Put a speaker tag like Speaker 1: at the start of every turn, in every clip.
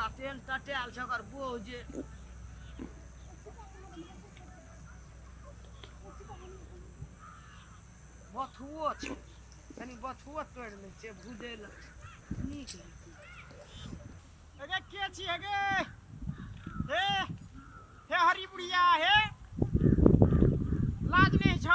Speaker 1: बड़ा तेल टटेल छ ओकर बोह जे बथुओ छ कनी बथुओ तोड़ ले छै भुजे ल नीक
Speaker 2: अगे के छी अगे हे हे हरी बुढ़िया हे लाज नहीं छ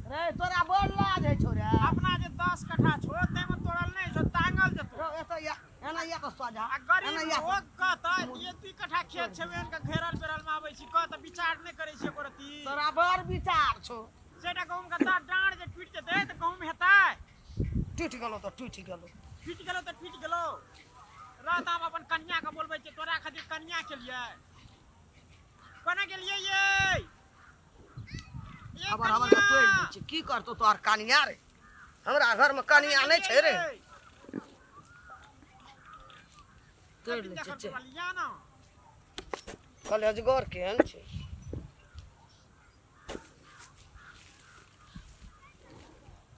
Speaker 1: रे तोरा बड़ लाज है छोरा
Speaker 2: अपना जे 10 कट्ठा छो ते में तोड़ल नहीं छो टांगल जतो
Speaker 1: एतो या एना या के सजा
Speaker 2: आ गरीब लोग कहता ये 2 कट्ठा खेत छे एन के घेरल बेरल में आबै छी कहता विचार नहीं करे छी कोरती
Speaker 1: तोरा बड़ विचार छो
Speaker 2: सेटा गहूम का डांड जे टूट जेते त गहूम हेताय
Speaker 1: टूट गेलो त टूट
Speaker 2: गेलो रात हम अपन कन्या के बोलबै छी तोरा खातिर कन्या के लिए कोना के लिए ये
Speaker 1: खबर हमर के तोड़ दै छी की करतो तोर कनिया रे हमरा घर में कनिया नहीं छै रे तोड़ ले छै कलेजगर केहन छै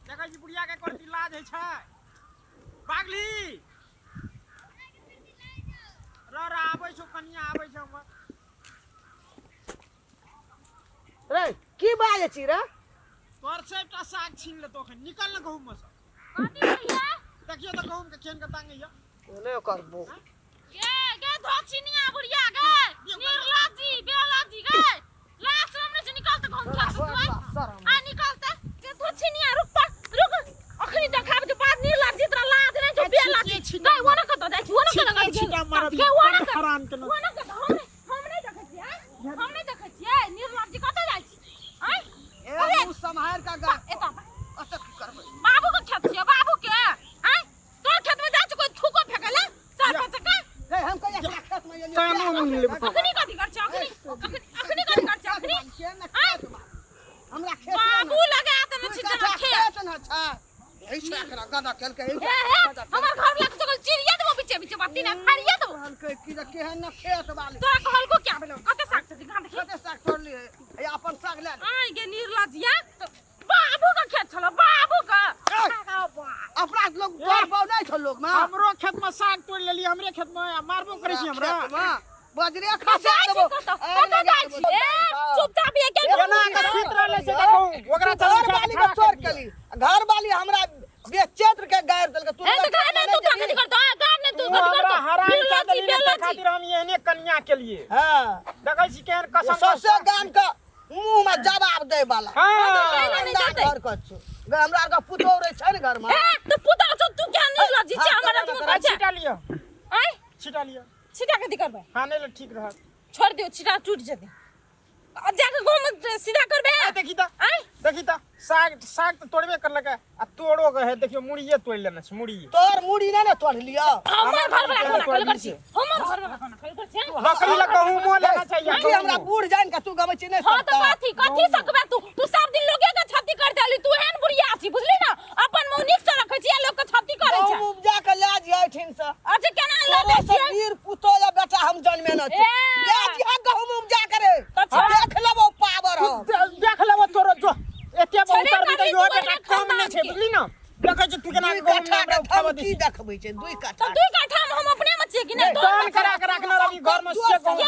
Speaker 2: देखै छी बुढ़िया के कोन इलाज है छै भागली रा आबै छौ कनिया आबै छौ हमर
Speaker 1: रे की बाजे छी रे
Speaker 2: तोर से एकटा साग छीन ले तो निकल न गहूम में से
Speaker 3: कथि भैया
Speaker 2: देखियो त गहूम के खेन के टांगैया
Speaker 1: ओले करबो
Speaker 3: गे धोचिनिया बुढ़िया गे निर्लज्जी बेलज्जी गे लाश हमने से निकाल त गहूम खा आ निकालते गे धोचिनिया रुक अखनी देखाब के बाद निर्लज्जी तोरा लाज नहीं तो बेलज्जी गे वना क दे वना क लगा
Speaker 2: छिटा मार
Speaker 3: गे वना क
Speaker 2: हरान के
Speaker 3: वना क हम नहीं देखै छियै निर्लज्जी कत जाइ छी आय
Speaker 1: ए तू संभाल का गा
Speaker 3: एता
Speaker 1: अच्छा की करबै
Speaker 3: बाबू के खेत छियै बाबू के आय तोर खेत में जाइ छ कोई थूको फेकले चार पांच का
Speaker 1: गे हम कहिया खेत में एलियै
Speaker 2: कानून ले
Speaker 3: अखनी कथि कर छ अखनी कथि कर छ अखनी
Speaker 1: हमरा खेत
Speaker 3: बाबू लगा त न छी जना खेत
Speaker 1: न छ ऐसा करा गदा खेल के
Speaker 3: हमर घर लग चल चिड़िया देबो बीचे बीचे बाती ना फाड़िए देबो
Speaker 1: के की केहन न खेत वाली
Speaker 3: तोरा कहल को क्या भेलो कते साग छ दिखा देखी
Speaker 1: कते साग तोड़ली ए अपन साग ले
Speaker 3: आय गे निर्लज्जिया बाबू का खेत छलो बाबू का
Speaker 1: अपना लोग तोड़ पाउ नहीं छ लोग में
Speaker 2: हमरो खेत में साग तोड़ लेली हमरे खेत में मारबो करे छी हमरा
Speaker 1: बजरे खसा देबो
Speaker 3: कते जाइ छी चुपचाप ये के
Speaker 2: एना के सूत्र ले से देखो ओकरा चला
Speaker 1: वाली के तोड़ केली घर वाली हमरा ये क्षेत्र के गायर देल के तू
Speaker 3: ए तो घर में तू कथि करतो घर में तू कथि करतो
Speaker 2: हराम का देली खातिर हम एहने कन्या के लिए
Speaker 1: हां
Speaker 2: देखै छी केहन कसम
Speaker 1: ससे गान का मुंह में जवाब दे वाला घर कर छु हमरा का पुतो रे छ ने घर में
Speaker 3: तो पुतो छ तू क्या निर्लज्जी छ हमरा तू
Speaker 2: छिटा लियो
Speaker 3: आय
Speaker 2: छिटा लियो
Speaker 3: छिटा कथि करबे
Speaker 2: खाने ले ठीक रहत
Speaker 3: छोड़ दियो छिटा टूट जते जाके घूम सीधा करबे
Speaker 2: देखी त साग तो तोड़बे कर लगा आ तोड़ो के है देखियो मुड़िए तोड़ लेना छ मुड़ी
Speaker 1: तोर मुड़ी ना तोड़ लियो
Speaker 3: हमर घर में खाना खाइल कर छी हमर घर में खाना खाइल कर छी
Speaker 2: बकरी ला कहूं लेना चाहिए
Speaker 1: कि हमरा बूढ़ जान का तू गबै छी नहीं
Speaker 3: हां तो कथि सकबे तू सब दिन लोगे के छत्ती कर देली तू हेन बुढ़िया छी बुझली ना अपन मौनिक से रखै छी लोग के छत्ती करे छै
Speaker 1: उपजा के ले जिया ठिन से
Speaker 3: अच्छा केना ले दे छी
Speaker 1: वीर पुतो या बेटा हम जन्मे न छी ले जिया गहूम उपजा करे देख लेबो पावर हो
Speaker 2: देख लेबो तोरो जो एते बहुत कर दे यो बेटा कम नहीं छै बुझली ना देखै छी तू केना गहूम हमरा उठाब दे
Speaker 1: की देखबै छै 2 कट्ठा
Speaker 3: तो 2 कट्ठा में हम अपने में छी कि नहीं
Speaker 2: दान करा के रखना रवि घर में से गहूम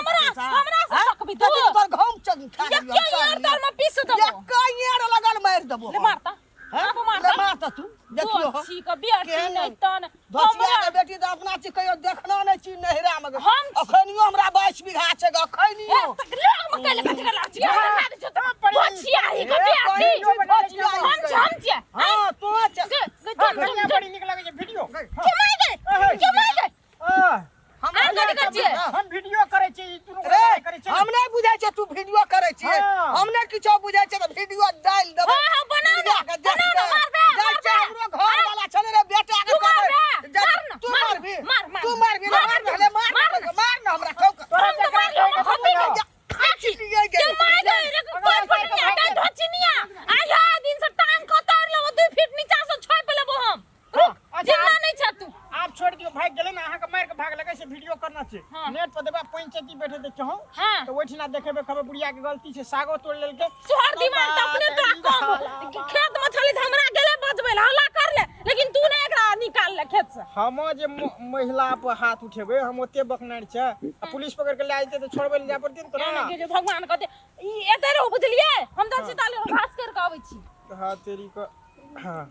Speaker 3: हमरा से सकबी तू
Speaker 1: तोर गहूम चग खा
Speaker 3: ये क्या यार दाल में पीस देबो
Speaker 1: कइयार लगल मार देबो
Speaker 3: ले मारता हां
Speaker 1: मारता तू देखियो
Speaker 3: छी का बेटी नहीं तन
Speaker 1: भसिया के बेटी त अपना छी कहियो देखना नहीं छी नहिरा में अखनियो हमरा 22 बीघा छै अखनियो
Speaker 3: लोग में कइले कथि कर छी भसिया ही का बेटी हम छी
Speaker 1: हां तो
Speaker 2: बड़ी निक लागे छै वीडियो
Speaker 3: के मार गए
Speaker 2: हम वीडियो करे छी तू करे छी
Speaker 1: हम नहीं बुझाय छै तू वीडियो करे छी हम नहीं किछो बुझाय छै त वीडियो डाल देबो
Speaker 3: हां बना दे मारबे
Speaker 1: हमरो घर वाला छले रे बेटा के तू मारबी तू मारबी मार ना हमरा ठोक
Speaker 2: तोरा जकरा आप छोड़ दियो भाग गेले ना अहाँ के मार के भाग लगे से वीडियो करना छै नेट पर देबा पंचायती बैठे देख हो तो ओठिना देखेबे खबे बुढ़िया के गलती से सागो तोड़ लेलके
Speaker 3: तोहर दिमाग त अपने तोरा कम खेत में छली हमरा गेले बजबै हल्ला कर ले लेकिन तू ने एकरा निकाल ले खेत से
Speaker 2: हम जे महिला पर हाथ उठेबे हम ओते बकनार छै आ पुलिस पकड़ के ले आइते त छोड़बे ले जा पड़ती न तोरा
Speaker 3: के जे भगवान कहते ई एते रे बुझलिए हम दस ताले घास कर के आबै छी
Speaker 2: हां तेरी को हां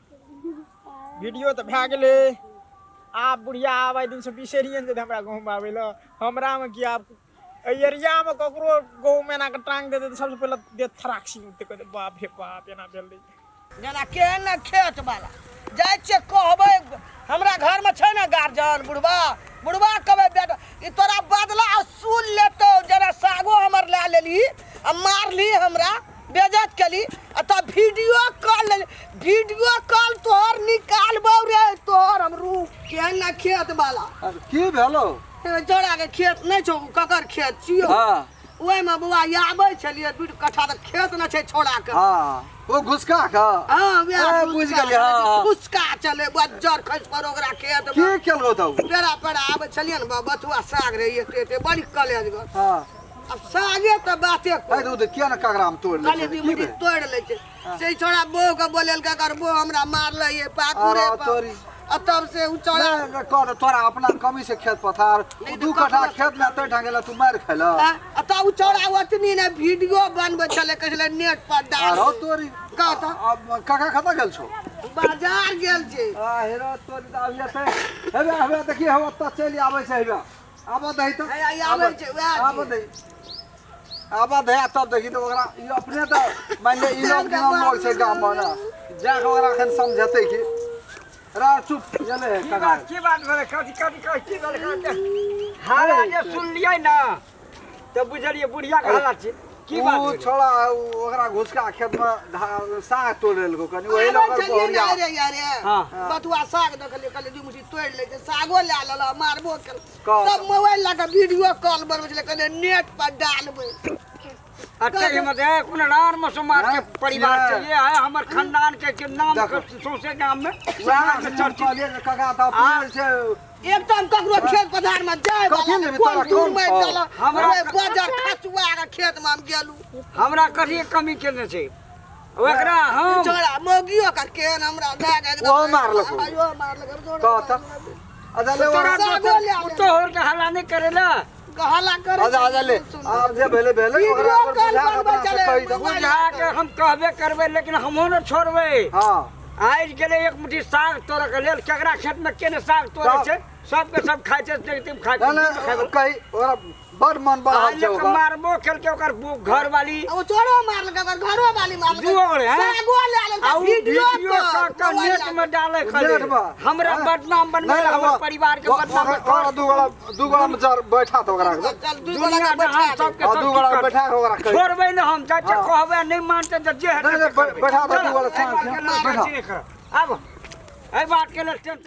Speaker 2: वीडियो त भए गेलै आप बुढ़िया आबै दिन से बिसरियन जे हमरा गांव में आबै ल हमरा में की आप एरिया में ककरो गांव में ना के टांग दे त सबसे पहले दे थराक्सी उठते कहते बाप रे बाप एना भेल
Speaker 1: जना केहन खेत वाला जाय छै कहबै हमरा घर में छै ना गार्जियन बुढ़वा कहबै बेटा ई तोरा बदला असूल लेतो जरा सागो हमर ले लेली आ मारली हमरा बेइज्जत केली आ त वीडियो कॉल तोहर निकालबौ रे तोहर हमरू केहन खेत वाला
Speaker 4: की भेलो
Speaker 1: जोड़ा के खेत नहीं छौ ककर खेत छियो
Speaker 4: हां
Speaker 1: ओय में बुआ आबै छलिए 2 कट्ठा त खेत न छै छोड़ा के
Speaker 4: हां ओ घुसका का
Speaker 1: हां वे
Speaker 4: बुझ गेली हां
Speaker 1: घुसका चले बज्जर खस पर ओकरा खेत
Speaker 4: की
Speaker 1: में
Speaker 4: केलगो त
Speaker 1: बेड़ा पड़ा आबै छलिए न बथुआ साग रे एते बड़ी कलेज ग
Speaker 4: हां
Speaker 1: अब सागे त बाते
Speaker 4: ए दूध किया न कगरा में तोड़ ले
Speaker 1: खाली दी तोड़ ले छै से छोड़ा बो के बोलेल का कर बो हमरा मारले ये पाकुरे
Speaker 4: तोरी
Speaker 1: आ तब से उचड़ा
Speaker 4: कर तोरा अपना कमी से खेत पथार 2 कट्ठा खेत में तोड़ ढंगेला तू मार खैला
Speaker 1: आ त उचड़ा ओतनी ने वीडियो बनबे छले कहले नेट पर डाल
Speaker 4: अरे तोरी
Speaker 1: का त
Speaker 4: अब काका खता गेल छो
Speaker 1: बाजार गेल छै
Speaker 4: आ हेरो तोरी त आबिया से हेबे देखी हम त चली आबै छै हेबे आबो दही त
Speaker 1: आबै छै
Speaker 4: आबो दही आबो दही तब देखी त ओकरा ई अपने त मान ले ई लोग लोग छै गाम में ना जा के ओकरा खन समझते की रा चुप चले काका
Speaker 2: की बात भेले कथी की भेले हां जे सुन लियै ना त बुझलिए बुढ़िया के हालत छै की बात
Speaker 4: ऊ छोड़ा ओकरा घुसका खेत में साग तोड़ लेलको कनी ओही लोग बोरिया
Speaker 1: अरे यार
Speaker 2: हां
Speaker 1: बथुआ साग देखलिए कहले दू मुठी तोड़ ले छै सागो ले लेला मारबो कर
Speaker 4: का
Speaker 1: सब मोबाइल ला के वीडियो कॉल बनबै छले कहले नेट पर डालबै
Speaker 5: अच्छा हिम्मत है कुन रान में समाज के परिवार से ये है हमर खानदान के नाम सौसे गांव में
Speaker 4: चर्चा ले काका त अपने से
Speaker 1: एकदम ककरो खेत पधार में जाय
Speaker 4: कथी लेबे तोरा
Speaker 1: कोन में
Speaker 4: कोन
Speaker 1: चला
Speaker 5: हमरा
Speaker 1: बाजार खचुआ के खेत में हम गेलू
Speaker 5: हमरा कथी कमी केने छै ओकरा हम
Speaker 1: छोड़ा मोगियो कर केन हमरा धाग एकदम
Speaker 4: ओ मारलको
Speaker 1: आयो मारलको
Speaker 4: का त अजा ले
Speaker 5: तोरा
Speaker 1: सागो ले आले।
Speaker 5: तो और के हल्ला नहीं करेला
Speaker 1: कहला करे
Speaker 4: अजा ले अब जे भेले ओकरा पर बुझा के अपना से कहि द
Speaker 5: बुझा के हम कहबे करबे लेकिन हमहु न छोड़बे
Speaker 4: हां
Speaker 5: आज गेले एक मुट्ठी साग तोड़ के लेल केकरा खेत में केने साग तोड़े छै सबके सब खाइ छै तुम खाइ
Speaker 4: ना कहि ओकरा बड़ मन बढ़ा छै
Speaker 5: ओकरा मारबो खेल के ओकर घर वाली
Speaker 1: ओ चोरो मारलक ओकर घरो वाली मारलक
Speaker 5: दुगोरे हैं
Speaker 1: सागो ले आले
Speaker 5: आ
Speaker 1: वीडियो
Speaker 5: का नेट में डाले खाली हमरा बदनाम बनबे हमर परिवार के बदनाम
Speaker 4: और दू गोला में चल बैठा त ओकरा
Speaker 1: चल दू
Speaker 5: दुनिया
Speaker 1: गोला
Speaker 5: में हम सबके
Speaker 4: दू गोला बैठा के ओकरा कहि
Speaker 5: छोड़बे न हम जाके कहबे नहीं मानते त जे
Speaker 4: बैठा दू गोला सांस बैठा
Speaker 5: अब ए बात के लेल टेंशन